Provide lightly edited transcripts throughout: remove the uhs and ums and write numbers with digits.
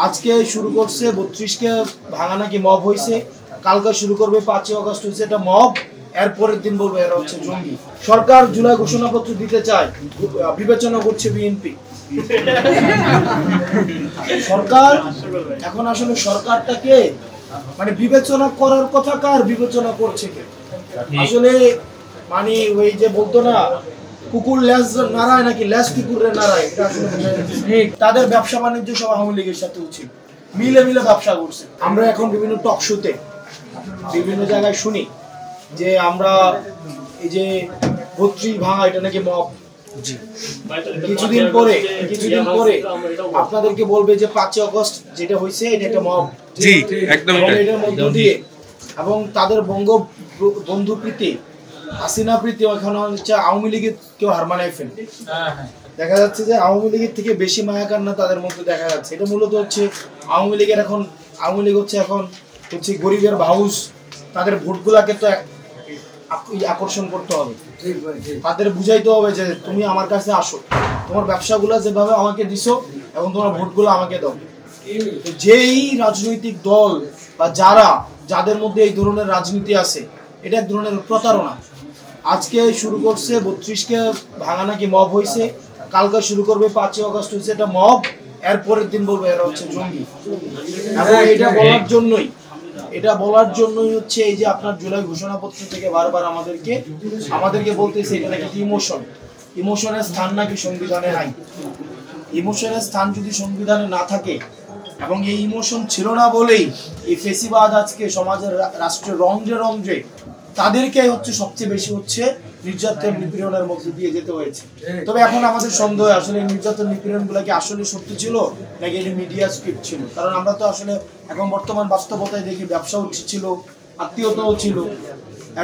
আজকে শুরু করছে 32কে ভাঙা নাকি মব হয়েছে, কালকে শুরু করবে 5ই আগস্ট হচ্ছে এটা মব, এর পরের দিন বলবে এরা হচ্ছে জঙ্গি। সরকার জুলাই ঘোষণাপত্র দিতে চায়, বিবেচনা করছে বিএনপি। সরকার এখন আসলে সরকারটাকে মানে বিবেচনা করার কথা কার, বিবেচনা করছে কে? আসলে মানে ওই যে বলতো না কুকুর ল্যাস নাড়ায় নাকি ল্যাস কুকুরের নাড়ায়, এটা আসলে তাদের ব্যবসা বাণিজ্য সব আওয়ামী লীগের সাথে উচিত মিলে মিলে ব্যবসা করছে। আমরা এখন বিভিন্ন টক শোতে বিভিন্ন জায়গায় শুনি যে আমরা এই যে 32 ভাঙা এটা নাকি মব। কিছুদিন পরে আপনাদেরকে বলবে যে 5ই আগস্ট যেটা হয়েছে এটা একটা মব। জি একদম এটার মধ্য দিয়ে এবং তাদের বন্ধু প্রীতি হাসিনা প্রীতি ওখানে হচ্ছে আওয়ামী লীগের কেউ হার মানায় ফেলে। দেখা যাচ্ছে যে আওয়ামী লীগের থেকে বেশি মায়া কান্না তাদের মধ্যে দেখা যাচ্ছে। এটা মূলত হচ্ছে আওয়ামী লীগের এখন আওয়ামী লীগ হচ্ছে এখন হচ্ছে গরিবের ভাউস, তাদের ভোটগুলাকে তো আকর্ষণ করতে হবে, তাদের বুঝাইতে হবে যে তুমি আমার কাছে আসো, তোমার ব্যবসাগুলো যেভাবে আমাকে দিছো এবং তোমার ভোটগুলো আমাকে দাও। যেই রাজনৈতিক দল বা যাদের মধ্যে এই ধরনের রাজনীতি আছে এটা এক ধরনের প্রতারণা। আজকে শুরু করছে 32কে ভাঙা নাকি মব হয়েছে, কালকে শুরু করবে 5ই আগস্ট হচ্ছে এটা মব, এর পরের দিন বলবে এরা হচ্ছে জঙ্গি। এবং এটা বলার জন্যই হচ্ছে এই যে আপনার জুলাই ঘোষণাপত্র থেকে বারবার আমাদেরকে বলতেছে এটা নাকি ইমোশনের স্থান নাকি সংবিধানে নাই। ইমোশনের স্থান যদি সংবিধানে না থাকে এবং এই ইমোশন ছিল না বলেই এই ফেসিবাদ আজকে সমাজের রাষ্ট্রের রন্ধ্রে তাদেরকে হচ্ছে সবচেয়ে বেশি হচ্ছে নির্যাতন নিপীড়নের মধ্যে দিয়ে যেতে হয়েছে। তবে এখন আমাদের সন্দেহ আসলে নির্যাতন নিপীড়ন গুলা কি আসলে সত্যি ছিল নাকি এটা মিডিয়া স্ক্রিপ্ট ছিল। কারণ আমরা তো আসলে এখন বর্তমান বাস্তবতায় দেখি ব্যবসাও ছিল, আত্মীয়তাও ছিল,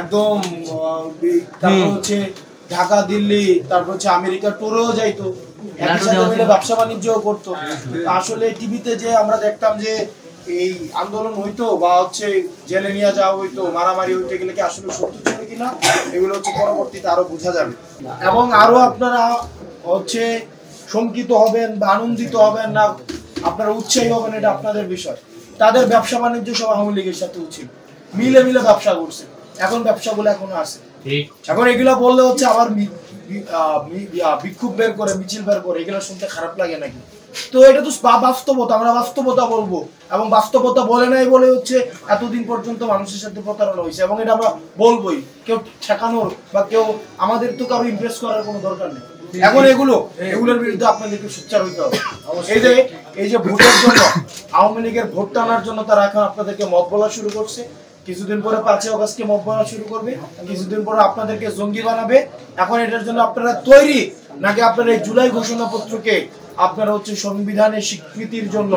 একদম তারপর হচ্ছে ঢাকা দিল্লি তারপর হচ্ছে আমেরিকা টুরেও যাইতো, একই সাথে মিলে ব্যবসা বাণিজ্যও করতো। আসলে টিভিতে যে আমরা দেখতাম যে এই আন্দোলন হইতো বা হচ্ছে জেলে নিয়ে যাওয়া হইতো, মারামারি হইতো, এগুলো কি আসলে সত্য ছিল কিনা এগুলো হচ্ছে পরবর্তীতে আরো বোঝা যাবে। এবং আরো আপনারা হচ্ছে শঙ্কিত হবেন বা আনন্দিত হবেন না, আপনারা উৎসাহী হবেন, এটা আপনাদের বিষয়। তাদের ব্যবসা বাণিজ্য সব আওয়ামী লীগের সাথে উচিত মিলে মিলে ব্যবসা করছে, এখন ব্যবসাগুলো এখনো আছে। এখন এগুলো বললে হচ্ছে আবার বিক্ষোভ বের করে মিছিল বের করে, এগুলো শুনতে খারাপ লাগে নাকি? তো এটা তো বাস্তবতা, আমরা বাস্তবতা বলবো এবং বাস্তবতা বলে নাই বলে হচ্ছে এতদিন পর্যন্ত মানুষের সাথে প্রতারণা হয়েছে এবং এটা আমরা বলবোই। কেউ ঠেকানোর বা কেউ আমাদের তো কারো ইমপ্রেস করার কোনো দরকার নেই। এখন এগুলোর বিরুদ্ধে আপনাদেরকে সোচ্চার হইতে হবে। এই যে ভোটের জন্য আওয়ামী লীগের ভোট টানার জন্য তারা এখন আপনাদেরকে মব বলা শুরু করছে, কিছুদিন পরে 5ই আগস্টকে মব বলা শুরু করবে, কিছুদিন পরে আপনাদেরকে জঙ্গি বানাবে। এখন এটার জন্য আপনারা তৈরি নাকি আপনারা এই জুলাই ঘোষণাপত্রকে আপনারা হচ্ছে সংবিধানের স্বীকৃতির জন্য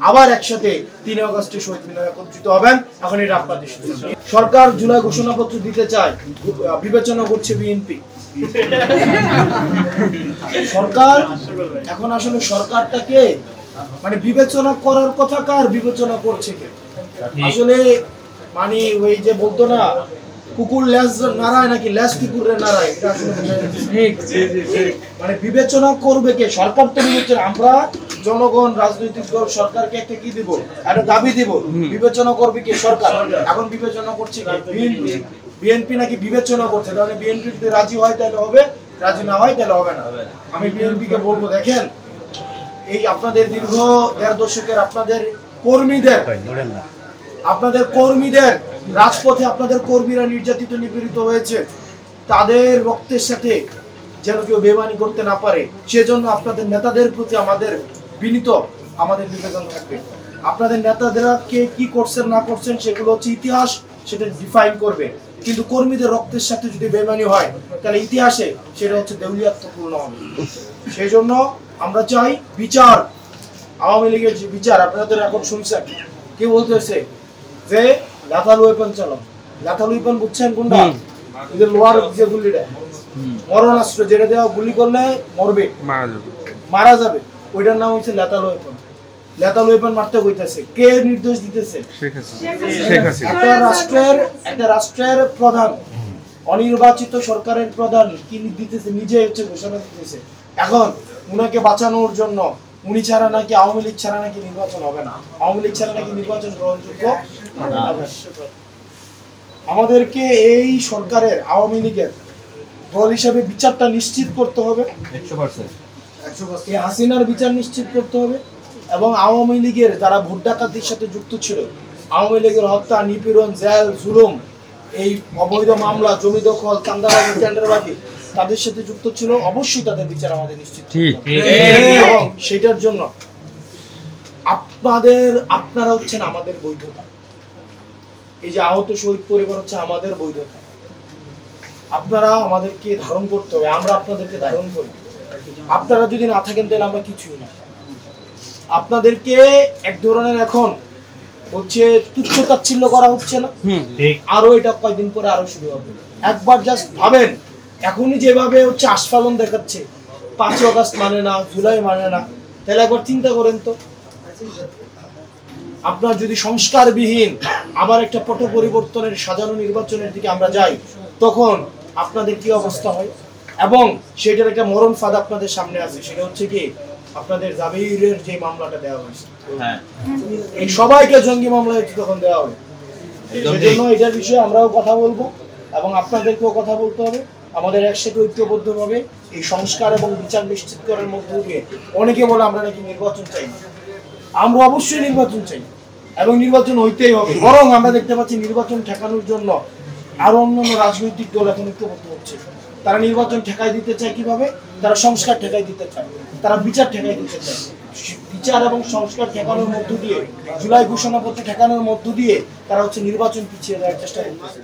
আবার একসাথে 3 আগস্টে শহীদ মিনারে একত্রিত হবেন? এখন এটা আপনাদের সরকার জুলাই ঘোষণাপত্র দিতে চায়, বিবেচনা করছে বিএনপি। সরকার এখন আসলে সরকারটাকে মানে বিবেচনা করার কথা কার, বিবেচনা করছে কে? আসলে মানে ওই যে বলতো না কুকুর ল্যাস নাড়ায় নাকি ল্যাস কুকুরের নাড়ায়, এটা আসলে মানে বিবেচনা করবে কে? সরকার তো বিবেচনা, আমরা জনগণ রাজনৈতিক দল সরকারকে একটা কি দিব, একটা দাবি দিব, বিবেচনা করবে কে? সরকার। এখন বিবেচনা করছে বিএনপি নাকি বিবেচনা করছে, তাহলে বিএনপি যদি রাজি হয় তাহলে হবে, রাজি না হয় তাহলে হবে না। আমি বিএনপি কে বলবো, দেখেন এই আপনাদের দীর্ঘ 1.5 দশকের আপনাদের কর্মীদের রাজপথে আপনাদের কর্মীরা নির্যাতিত নিপীড়িত হয়েছে, তাদের রক্তের সাথে যেন কেউ বেমানি করতে না পারে সেজন্য আপনাদের নেতাদের প্রতি আমাদের নিবেদন থাকবে। আপনাদের নেতাদেরা কে কি করছেন না করছেন সেগুলো হচ্ছে ইতিহাস, সেটা ডিফাইন করবে। কিন্তু কর্মীদের রক্তের সাথে যদি বেমানি হয় তাহলে ইতিহাসে সেটা হচ্ছে দেউলিয়াত্বপূর্ণ হবে। সেই জন্য আমরা চাই বিচার, আওয়ামী লীগের যে বিচার। আপনাদের এখন শুনছেন কি বলতেছে যে লাথাল ওয়েপন চালাও। লাথাল ওয়েপন বুঝছেন কোনটা? এদের লোহার যে গুলিটা, মরণাস্ত্র, যেটা দেওয়া গুলি করলে মারা যাবে, ওইটার নাম হচ্ছে লাথাল ওয়েপন। লাথাল ওয়েপন মারতে কইতেছে কে? নির্দেশ দিতেছে একটা রাষ্ট্রের প্রধান, অনির্বাচিত সরকারের প্রধান কি দিতেছে? নিজে হচ্ছে ঘোষণা দিতেছে। এখন উনাকে বাঁচানোর জন্য উনি ছাড়া নাকি আওয়ামী লীগ ছাড়া নাকি নির্বাচন হবে না, আওয়ামী লীগ ছাড়া নাকি নির্বাচন গ্রহণযোগ্য হবে। আমাদেরকে এই সরকারের আওয়ামী লীগের দল হিসাবে বিচারটা নিশ্চিত করতে হবে, 100%। এই হাসিনার বিচার নিশ্চিত করতে হবে, এবং আওয়ামী লীগের যারা ভোট ডাকাতির সাথে যুক্ত ছিল, আওয়ামী লীগের হত্যা, নিপীড়ন, জেল, জুলুম, এই অবৈধ মামলা, জমি দখল, চাঁদাবাজি, টেন্ডারবাজি তাদের সাথে যুক্ত ছিল, অবশ্যই তাদের বিচার আমাদের নিশ্চিত করতে হবে। এবং সেটার জন্য আপনারা হচ্ছেন আমাদের বৈধতা। এই যে আহত শহীদ পরিবার হচ্ছে আমাদের বৈধতা। আপনারা আমাদেরকে ধারণ করতে হবে, আমরা আপনাদেরকে ধারণ করি। আপনারা যদি না থাকেন তাহলে আমরা কিছুই না। আপনাদেরকে এক ধরনের এখন হচ্ছে তুচ্ছ-তাচ্ছিল্য করা হচ্ছে না, আরো এটা কয়েকদিন পরে আরো শুরু হবে। একবার জাস্ট ভাবেন, এখনই যেভাবে হচ্ছে আস্ফালন দেখাচ্ছে, 5 আগস্ট মানে না, জুলাই মানে না, তাহলে একবার চিন্তা করেন তো, আপনার যদি সংস্কারবিহীন আবার একটা পট পরিবর্তনের সাজানো নির্বাচনের দিকে আমরা যাই, তখন আপনাদের কি অবস্থা হয়। এবং সেটার একটা মরণ ফাঁদ আপনাদের সামনে আছে, সেটা হচ্ছে কি আপনাদের জাবিরের যে মামলাটা দেওয়া হয়েছে, এই সবাইকে জঙ্গি মামলায় তখন দেওয়া হবে। সেজন্য এটার বিষয়ে আমরাও কথা বলবো এবং আপনাদেরকেও কথা বলতে হবে। আমাদের একসাথে ঐক্যবদ্ধভাবে এই সংস্কার এবং বিচার নিশ্চিত করার মধ্য দিয়ে, অনেকে বলে আমরা নাকি নির্বাচন চাই না, আমরা অবশ্যই নির্বাচন চাই এবং নির্বাচন হইতেই হবে। বরং আমরা দেখতে পাচ্ছি নির্বাচন ঠেকানোর জন্য আরো অন্যান্য রাজনৈতিক দল এখন ঐক্যবদ্ধ হচ্ছে। তারা নির্বাচন ঠেকাই দিতে চায় কিভাবে? তারা সংস্কার ঠেকাই দিতে চায়, তারা বিচার ঠেকাই দিতে চায়। বিচার এবং সংস্কার ঠেকানোর মধ্য দিয়ে, জুলাই ঘোষণাপত্র ঠেকানোর মধ্য দিয়ে তারা হচ্ছে নির্বাচন পিছিয়ে দেওয়ার চেষ্টা করতেছে।